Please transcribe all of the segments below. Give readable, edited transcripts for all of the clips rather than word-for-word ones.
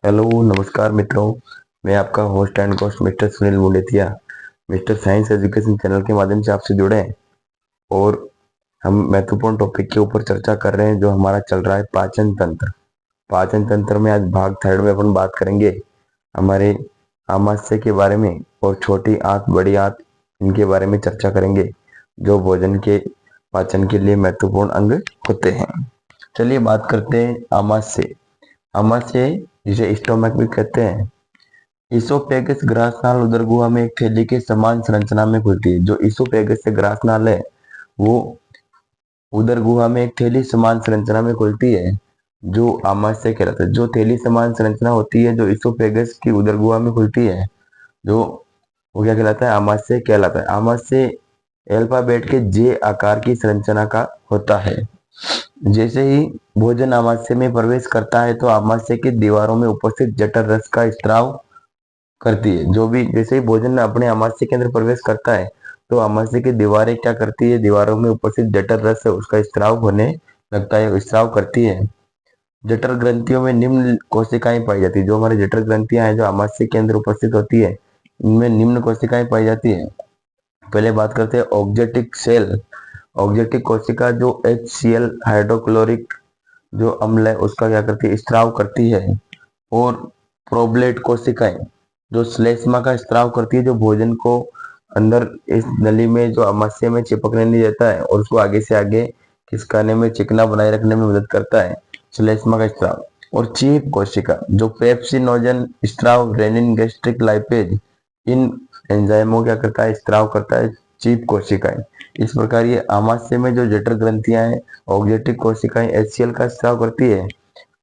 Hello नमस्कार मित्रों। मैं आपका host and cost mister Sunil Mundetiya mister science education channel के माध्यम से आपसे जुड़े हैं और हम महत्वपूर्ण टॉपिक के ऊपर चर्चा कर रहे हैं जो हमारा चल रहा है पाचन तंत्र। पाचन तंत्र में आज भाग थर्ड में अपन बात करेंगे हमारे आमाशय के बारे में और छोटी आंत बड़ी आंत इनके बारे में चर्चा करेंगे जो भोजन के पाचन के लिए महत्वपूर्ण अंग होते हैं। चलिए बात करते हैं आमाशय। आमाशय जिसे स्टोमक भी कहते हैं। इसोफेगस ग्रासनाल उदर गुहा में एक थैली के समान संरचना में खुलती है। जो इसोफेगस से ग्रासनाल है वो उदर गुहा में एक थैली समान संरचना में खुलती है जो आमाशय कहलाता है। जो थैली समान संरचना होती है जो इसोफेगस की उदर गुहा में खुलती है जो वो क्या कहलाता है, आमाशय कहलाता है। आमाशय अल्फाबेट के जे आकार की संरचना का होता है। जैसे ही भोजन आमाशय में प्रवेश करता है तो आमाशय की दीवारों में उपस्थित जठर रस का स्त्राव करती है। जो भी जैसे ही भोजन अपने आमाशय के अंदर प्रवेश करता है तो आमाशय की दीवारें क्या करती है, दीवारों में उपस्थित जठर रस है उसका स्त्राव होने लगता है, स्त्राव करती है। जठर ग्रंथियों में निम्न कोशिकाएं पाई जाती है। जो हमारी जठर ग्रंथियां हैं जो आमाशय के अंदर उपस्थित होती है इनमें निम्न कोशिकाएं पाई जाती है। पहले बात करते हैं ऑक्जेटिक सेल। ऑक्जेटिक कोशिका जो HCl हाइड्रोक्लोरिक जो अम्ल है उसका क्या करती है, स्त्राव करती है। और प्रोबलेट कोशिकाएं जो श्लेष्मा का स्त्राव करती है, जो भोजन को अंदर इस नली में जो आमाशय में चिपकने नहीं देता है और उसको आगे से आगे खिसकाने में, चिकना बनाए रखने में मदद करता है श्लेष्मा का स्त्राव। और चीफ कोशिका जो पेप्सिनोजन स्त्राव, रेनिन गैस्ट्रिक लाइपेज इन एंजाइमों क्या करता है, स्त्राव करता है चीफ कोशिकाएं। इस प्रकार ये आमाशय में जो जठर ग्रंथियां हैं, ऑक्जेटिक कोशिकाएं HCl का स्त्राव करती है,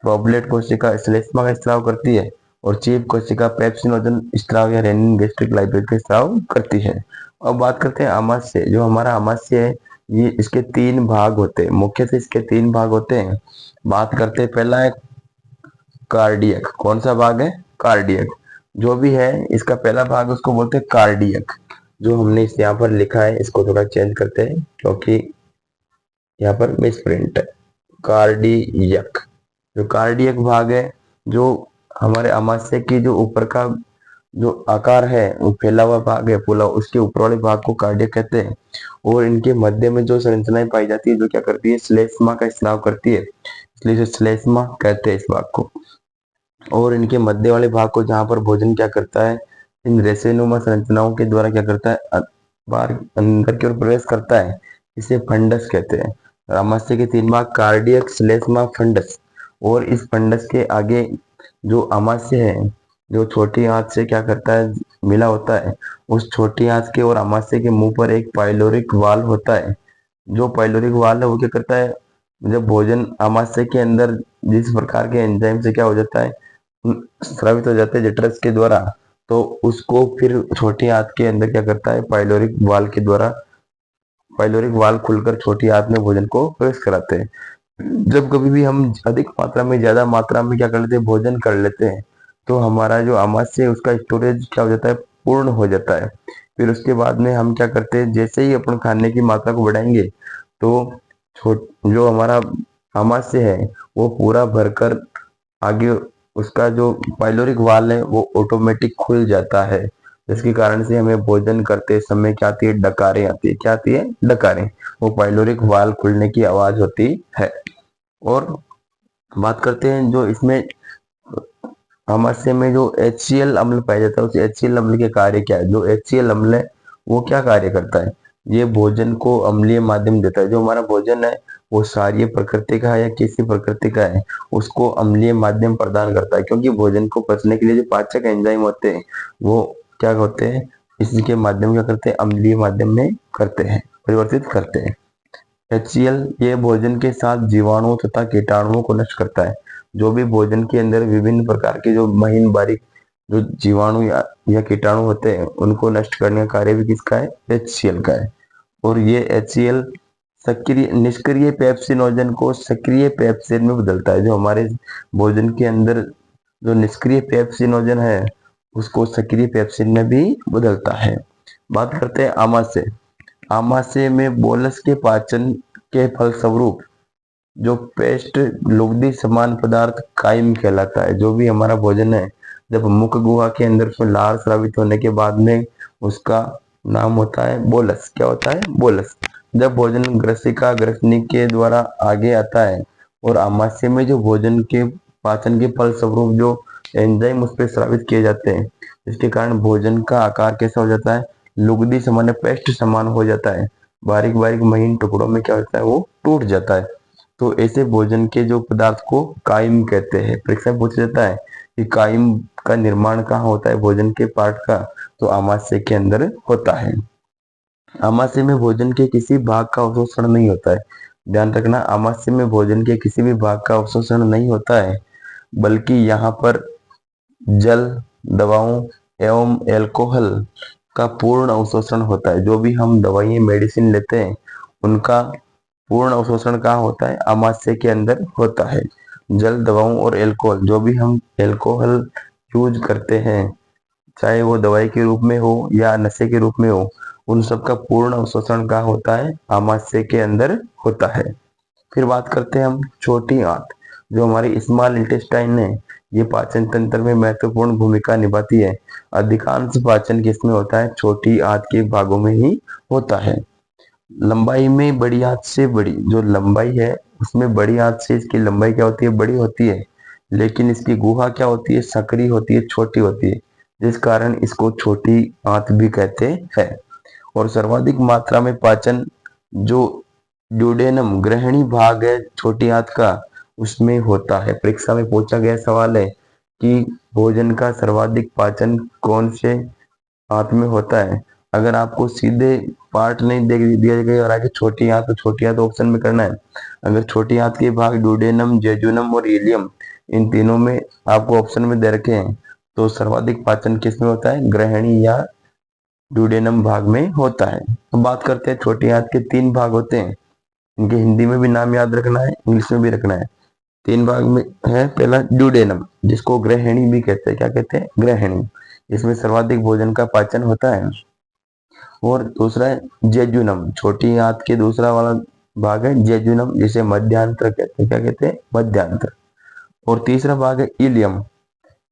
प्रोबलेट कोशिका श्लेष्मा का स्त्राव करती है और चीफ कोशिका पेप्सिनोजन स्त्राव या रेनिन गैस्ट्रिक लाइपेज का स्त्राव करती है। अब बात करते हैं आमाशय। जो हमारा आमाशय है ये इसके तीन भाग होते हैं, मुख्यतः इसके तीन भाग होते हैं। बात करते हैं, पहला है कार्डियक। कौन सा भाग है, कार्डियक। जो भी है इसका पहला भाग उसको बोलते हैं कार्डियक। जो हमने इस यहाँ पर लिखा है इसको थोड़ा चेंज करते हैं क्योंकि यहाँ पर मिस प्रिंट है। कार्डियक, जो कार्डियक भाग है जो हमारे आमाशय की जो ऊपर का जो आकार है वो फैला हुआ भाग है फूला, उसके ऊपर वाले भाग को कार्डियक कहते हैं। और इनके मध्य में जो संरचनाएं पाई जाती है जो क्या करती है, श्लेष्मा का स्त्राव करती है, इसलिए इसे श्लेष्मा कहते हैं इस भाग को। और इनके मध्य वाले भाग को जहां पर भोजन क्या करता है, इन रेसेनुमा संरचनाओं के द्वारा क्या करता है, बाहर अंदर की ओर प्रवेश करता है, इसे फंडस कहते हैं। आमाशय के तीन भाग कार्डियक, श्लेष्मा, फंडस। और इस फंडस के आगे जो आमाशय है जो छोटी आंत से क्या करता है, मिला होता है, उस छोटी आंत के और आमाशय के मुंह पर एक पाइलोरिक वाल्व होता है। जो पाइलोरिक वाल्व है वो क्या करता है, जब भोजन आमाशय के अंदर जिस प्रकार के एंजाइम से क्या हो जाता है, स्रावित हो जाते हैं जठरस के द्वारा, तो उसको फिर छोटी आंत के अंदर क्या करता है, पाइलोरिक वाल्व के द्वारा पाइलोरिक वाल्व खुलकर छोटी आंत में भोजन को प्रवेश कराते हैं। जब कभी भी हम अधिक मात्रा में, ज्यादा मात्रा में क्या कर लेते हैं, भोजन कर लेते हैं, तो हमारा जो आमाशय है उसका स्टोरेज क्या हो जाता है, पूर्ण हो जाता है। फिर उसके बाद में हम क्या करते हैं, जैसे ही अपन खाने की मात्रा को बढ़ाएंगे तो छोट जो हमारा आमाशय है वो पूरा भरकर आगे उसका जो पाइलोरिक वाल है वो ऑटोमेटिक खुल जाता है, जिसके कारण से हमें भोजन करते समय क्या आती है, डकारें आती है। क्या आती है, डकारें। वो पाइलोरिक वाल खुलने की आवाज होती है। और बात करते हैं जो इसमें आमाशय में जो HCl अम्ल पाया जाता है उस HCl अम्ल के कार्य क्या है। जो HCl अम्ल है वो क्या कार्य करता है, ये भोजन को अम्लीय माध्यम देता है। जो हमारा भोजन है वो क्षारीय प्रकृति का है या किसी प्रकृति का है, उसको अम्लीय माध्यम प्रदान करता है। क्योंकि भोजन को पचने के लिए जो पाचक एंजाइम होते हैं वो क्या होते हैं, इसी के माध्यम क्या करते हैं, अम्लीय माध्यम में करते हैं, परिवर्तित करते हैं। HCl ये भोजन के साथ जीवाणुओं तथा कीटाणुओं को नष्ट करता है। जो भी भोजन के अंदर विभिन्न प्रकार के जो महीन बारीक जो जीवाणु या कीटाणु होते हैं उनको नष्ट करने का कार्य भी किसका है, HCl का है। और ये HCl सक्रिय निष्क्रिय पेप्सिनोजन को सक्रिय पेप्सिन में बदलता है। जो हमारे भोजन के अंदर जो निष्क्रिय पेप्सिनोजन है उसको सक्रिय पेप्सिन में भी बदलता है। बात करते हैं आमाशय। आमाशय में बोलस के पाचन के फलस्वरूप जो पेस्ट लुगदी समान पदार्थ कायम कहलाता है। जो भी हमारा भोजन है, जब मुख गुहा के अंदर उसमें लार स्रावित होने के बाद में उसका नाम होता है बोलस। क्या होता है? बोलस। जब भोजन ग्रसिका ग्रसनी के द्वारा आगे आता है और आमाशय में जो भोजन के पाचन के फल स्वरूप जो एंजाइम उस पर स्रावित किए जाते हैं, इसके कारण भोजन का आकार कैसा हो जाता है? लुगदी समान, पेस्ट समान हो जाता है। बारीक बारीक महीन टुकड़ों में क्या होता है? वो टूट जाता है। तो ऐसे भोजन के जो पदार्थ को कायम कहते हैं। परीक्षा में पूछा जाता है कि कायम का निर्माण कहाँ होता है भोजन के पार्ट का? तो आमाशय के अंदर होता है। आमाशय में भोजन के किसी भाग का अवशोषण नहीं होता है। ध्यान रखना, आमाशय में भोजन के किसी भी भाग का अवशोषण नहीं होता है, बल्कि यहाँ पर जल, दवाओं एवं एल्कोहल का पूर्ण अवशोषण होता है। जो भी हम दवाइयाँ मेडिसिन लेते हैं, उनका पूर्ण अवशोषण कहाँ होता है? आमाशय के अंदर होता है। जल, दवाओं और एल्कोहल, जो भी हम एल्कोहल यूज करते हैं, चाहे वो दवाई के रूप में हो या नशे के रूप में हो, उन सब का पूर्ण अवशोषण कहाँ होता है? आमाशय के अंदर होता है। फिर बात करते हैं हम छोटी आंत। जो हमारी स्मॉल इंटेस्टाइन है, ये पाचन तंत्र में महत्वपूर्ण भूमिका निभाती है। अधिकांश पाचन किसमें होता है? छोटी आंत के भागों में ही होता है। लंबाई में बड़ी आंत से बड़ी, जो लंबाई है उसमें बड़ी आंत से इसकी लंबाई क्या होती है? बड़ी होती है। लेकिन इसकी गुहा क्या होती है? संकरी होती है, छोटी होती है, जिस कारण इसको छोटी आंत भी कहते हैं। और सर्वाधिक मात्रा में पाचन जो ड्यूडेनम ग्रहणी भाग है छोटी आंत का, उसमें होता है। परीक्षा में पूछा गया सवाल है कि भोजन का सर्वाधिक पाचन कौन से आंत में होता है? अगर आपको सीधे पार्ट नहीं दे दिया गया और आगे छोटी आंत, तो छोटी आंत ऑप्शन में करना है। अगर छोटी आंत के भाग ड्यूडेनम, जेजुनम और इलियम, इन तीनों में आपको ऑप्शन में दे रखे हैं, तो सर्वाधिक पाचन किसमें होता है? ग्रहणी या ड्यूडेनम भाग में होता है। अब बात करते हैं, छोटी आंत के 3 भाग होते हैं। इनके हिंदी में भी नाम याद रखना है, इंग्लिश में भी रखना है। 3 भाग में है। पहला ड्यूडेनम, जिसको ग्रहणी भी कहते हैं। क्या कहते हैं? ग्रहणी। इसमें सर्वाधिक भोजन का पाचन होता है। और दूसरा है जेजुनम, छोटी आंत के दूसरा वाला भाग है जेजुनम, जिसे मध्यांतर कहते हैं। क्या कहते हैं? मध्यांतर। और तीसरा भाग है इलियम।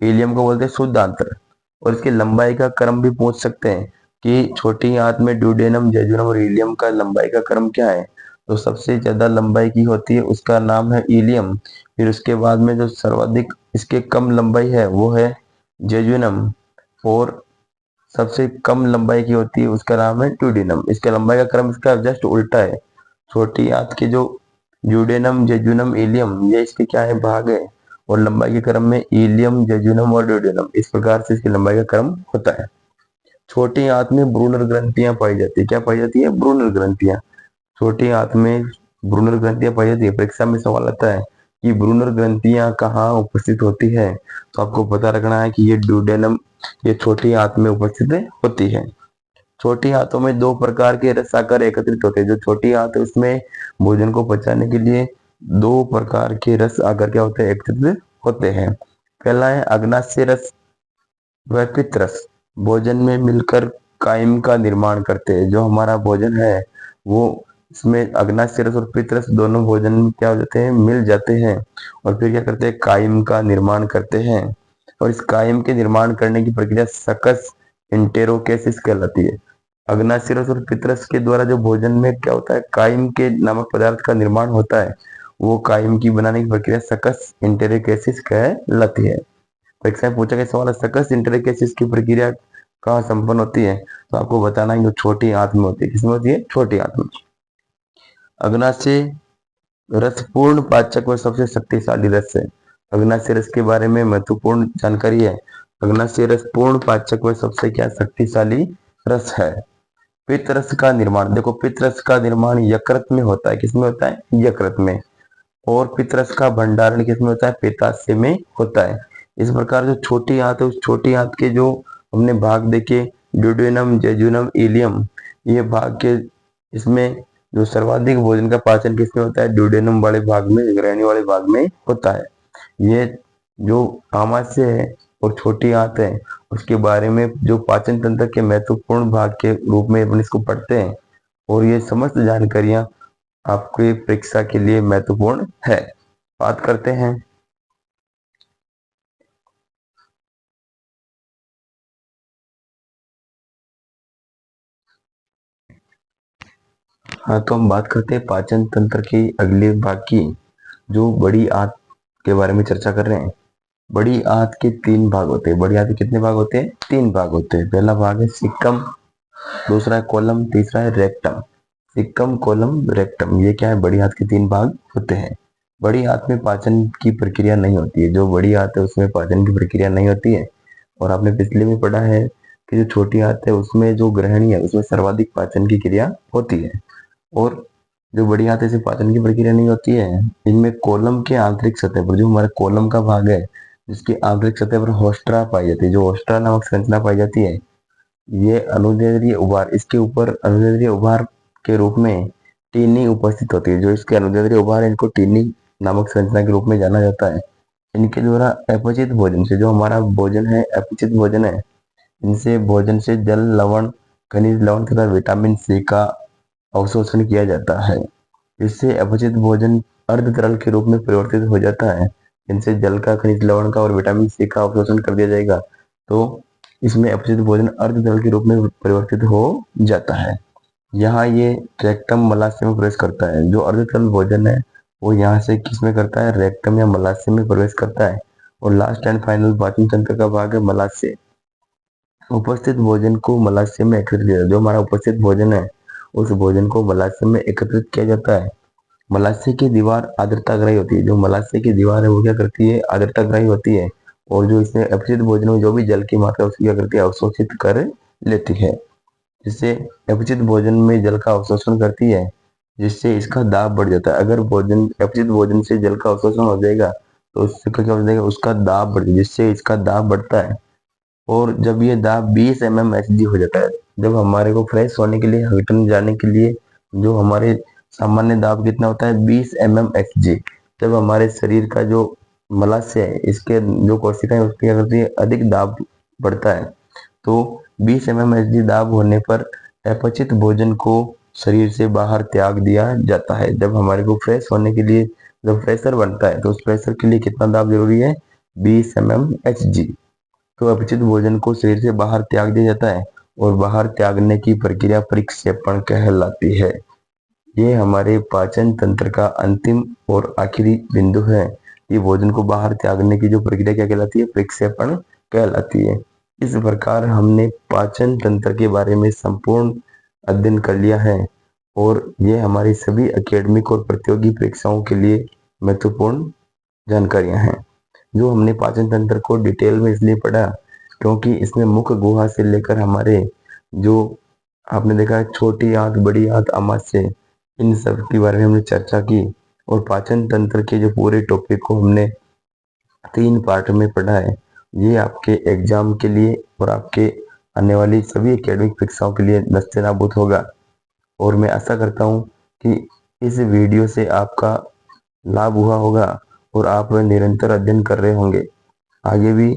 इलियम को बोलते हैं शुद्धांत्र। और इसकी लंबाई का क्रम भी पूछ सकते हैं कि छोटी आंत में ड्यूडेनम, जेजुनम और इलियम का लंबाई का क्रम क्या है? तो सबसे ज्यादा लंबाई की होती है, उसका नाम है इलियम। फिर उसके बाद में जो सर्वाधिक इसके कम लंबाई है वो है जेजुनम। और सबसे कम लंबाई की होती है, उसका नाम है ड्यूडेनम। इसके लंबाई का क्रम इसका जस्ट उल्टा है। छोटी आंत के जो ड्यूडेनम, जेजुनम, इलियम, ये इसके क्या है? भाग है। और लंबाई के क्रम में इलियम, जेजुनम और ड्यूडेनम, इस प्रकार से इसकी लंबाई का क्रम होता है। छोटी आंत में ब्रूनर ग्रंथियां पाई जाती है। क्या पाई जाती है? ब्रूनर ग्रंथियां। छोटी आंत में ब्रूनर ग्रंथियां पाई जाती है। परीक्षा में सवाल आता है कि ब्रूनर ग्रंथियां कहाँ उपस्थित होती है? तो आपको पता रखना है कि ये ड्यूडेनम, ये छोटी आंत में उपस्थित होती है। छोटी आंतों में 2 प्रकार के रस आकर एकत्रित होते हैं। जो छोटी आंत है उसमें भोजन को पचाने के लिए 2 प्रकार के रस आकर क्या होते हैं? एकत्रित होते हैं। पहला है अग्नाशय रस व पित्त रस, भोजन में मिलकर कायम का निर्माण करते हैं। जो हमारा भोजन है वो इसमें अग्नाशय रस और पित्त रस दोनों भोजन में क्या हो जाते हैं? मिल जाते हैं। और फिर क्या करते हैं? कायम का निर्माण करते हैं। और इस कायम के निर्माण करने की प्रक्रिया सकस इंटेरोकेसिस कहलाती है। अग्नाशय रस और पित्त रस के द्वारा जो भोजन में क्या होता है? कायम के नामक पदार्थ का निर्माण होता है, वो कायम की बनाने की प्रक्रिया सकस इंटेरोकेसिस कहलाती है। परीक्षा में पूछा गया सवाल है, सकस इंटेरोकेसिस की प्रक्रिया कहाँ संपन्न होती है? तो आपको बताना है, जो छोटी आंत में होती है। किसमें होती है? छोटी आंत में। अग्नाशय रस पूर्ण पाचक व सबसे शक्तिशाली रस है। अग्नाशय रस के बारे में महत्वपूर्ण जानकारी है। अग्नाशय रस पूर्ण पाचक व सबसे क्या शक्तिशाली रस है। पित्त रस का निर्माण, देखो पित्त रस का निर्माण यकृत में होता है। किसमें होता है? यकृत में। और पित्त रस का भंडारण किसमें होता है? पित्ताशय में होता है। इस प्रकार जो छोटी आंत है, उस छोटी आंत के जो हमने भाग देखे, ड्यूडेनम, जेजुनम, इलियम, ये भाग के इसमें जो सर्वाधिक भोजन का पाचन किसमें होता है? ड्यूडेनम वाले भाग में, ग्रहणी वाले भाग में होता है। ये जो आमाशय है और छोटी आंत है, उसके बारे में जो पाचन तंत्र के महत्वपूर्ण भाग के रूप में अपन इसको पढ़ते हैं। और ये समस्त जानकारियां आपकी परीक्षा के लिए महत्वपूर्ण है। बात करते हैं हाँ, तो हम बात करते हैं पाचन तंत्र की अगले भाग की, जो बड़ी आंत के बारे में चर्चा कर रहे हैं। बड़ी आंत के 3 भाग होते हैं। बड़ी आंत के कितने भाग होते हैं? 3 भाग होते हैं। पहला भाग है सिक्कम, दूसरा है कोलम, तीसरा है रेक्टम। सिक्कम, कोलम, रेक्टम, ये क्या है? बड़ी आंत के 3 भाग होते हैं। बड़ी आंत में पाचन की प्रक्रिया नहीं होती है। जो बड़ी आंत है उसमें पाचन की प्रक्रिया नहीं होती है। और आपने पिछले में पढ़ा है कि जो छोटी आंत है उसमें जो ग्रहणी है उसमें सर्वाधिक पाचन की क्रिया होती है। और जो बड़ी आंत से पाचन की प्रक्रिया नहीं होती है, इनमें कोलम के आंतरिक सतह पर, जो हमारा कोलम का भाग है, जिसकी आंतरिक सतह पर होस्ट्रा पाई जाती है, जो होस्ट्रा नामक संरचना पाई जाती है, ये अनुदैर्ध्य उभार, इसके ऊपर अनुदैर्ध्य उभार के रूप में टीनी उपस्थित होती है। जो इसके अनुदैर्ध्य उभार है, इनको टीनी नामक संरचना के रूप में जाना जाता है। इनके द्वारा अपचित भोजन से, जो हमारा भोजन है अपचित भोजन है, इनसे भोजन से जल, लवण, खनिज लवण तथा विटामिन सी का अवशोषण किया जाता है। इससे अपचित भोजन अर्ध तरल के रूप में परिवर्तित हो जाता है। इनसे जल का, खनिज लवण का और विटामिन सी का अवशोषण कर दिया जाएगा, तो इसमें अपचित भोजन अर्ध तरल के रूप में परिवर्तित हो जाता है। यहाँ ये रेक्टम मलाशय में प्रवेश करता है। जो अर्ध तरल भोजन है वो यहाँ से किस में करता है? रेक्टम या मलाशय में प्रवेश करता है। और लास्ट एंड फाइनल पाचन तंत्र का भाग है मलाशय। उपस्थित भोजन को मलाशय में एकत्रित किया जाता है। जो हमारा उपस्थित भोजन है उस भोजन को मलाशय में एकत्रित किया जाता है। मलाशय की दीवार आर्द्रताग्राही होती है। जो मलाशय की दीवार है वो क्या करती है? आर्द्रताग्राही होती है। और जो इसमें अपचित भोजन में जो भी जल की मात्रा उसकी क्या करती है? अवशोषित कर लेती है। जिससे अपचित भोजन में जल का अवशोषण करती है, जिससे इसका दाब बढ़ जाता है। अगर भोजन, अपचित भोजन से जल का अवशोषण हो जाएगा तो उससे क्या हो जाएगा? उसका दाब बढ़ जाएगा, जिससे इसका दाब बढ़ता है। और जब ये दाब 20 mmHg हो जाता है, जब हमारे को फ्रेश होने के लिए, हॉस्पिटल जाने के लिए, जो हमारे सामान्य दाब कितना होता है? 20 mmHg। जब हमारे शरीर का जो मलाशय है, इसके जो कोशिकाएं उसकी क्या करती है? अधिक दाब बढ़ता है। तो 20 mmHg दाब होने पर अपचित भोजन को शरीर से बाहर त्याग दिया जाता है। जब हमारे को फ्रेश होने के लिए, जब प्रेशर बनता है तो उस प्रेशर के लिए कितना दाब जरूरी है? 20 mmHg। तो अपचित भोजन को शरीर से बाहर त्याग दिया जाता है और बाहर त्यागने की प्रक्रिया परिक्षेपण कहलाती है। ये हमारे पाचन तंत्र का अंतिम और आखिरी बिंदु है। ये भोजन को बाहर त्यागने की जो प्रक्रिया क्या कहलाती है? परिक्षेपण कहलाती है। इस प्रकार हमने पाचन तंत्र के बारे में संपूर्ण अध्ययन कर लिया है और ये हमारी सभी एकेडमिक और प्रतियोगी परीक्षाओं के लिए महत्वपूर्ण जानकारियां हैं। जो हमने पाचन तंत्र को डिटेल में इसलिए पढ़ा क्योंकि इसमें मुख गुहा से लेकर हमारे जो आपने देखा है छोटी आंत, बड़ी आंत, आमाशय, इन सब के बारे में हमने चर्चा की। और पाचन तंत्र के जो पूरे टॉपिक को हमने 3 पार्ट में पढ़ा है। ये आपके एग्जाम के लिए और आपके आने वाली सभी एकेडमिक परीक्षाओं के लिए नस्ते नाबूद होगा। और मैं आशा करता हूँ कि इस वीडियो से आपका लाभ हुआ होगा और आप निरंतर अध्ययन कर रहे होंगे। आगे भी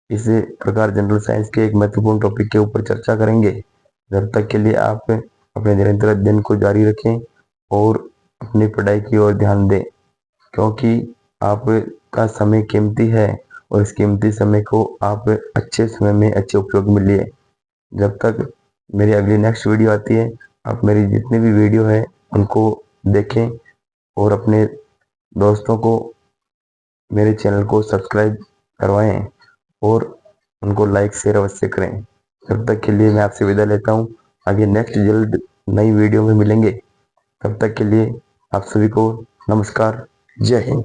इस प्रकार जनरल साइंस के एक महत्वपूर्ण टॉपिक के ऊपर चर्चा करेंगे। जब तक के लिए आप अपने निरंतर अध्ययन को जारी रखें और अपनी पढ़ाई की ओर ध्यान दें, क्योंकि आपका समय कीमती है और इस कीमती समय को आप अच्छे समय में अच्छे उपयोग में लिए। जब तक मेरी अगली नेक्स्ट वीडियो आती है, आप मेरी जितनी भी वीडियो है उनको देखें और अपने दोस्तों को मेरे चैनल को सब्सक्राइब करवाएं और उनको लाइक शेयर अवश्य करें। तब तक के लिए मैं आपसे विदा लेता हूं। आगे नेक्स्ट जल्द नई वीडियो में मिलेंगे। तब तक के लिए आप सभी को नमस्कार। जय हिंद।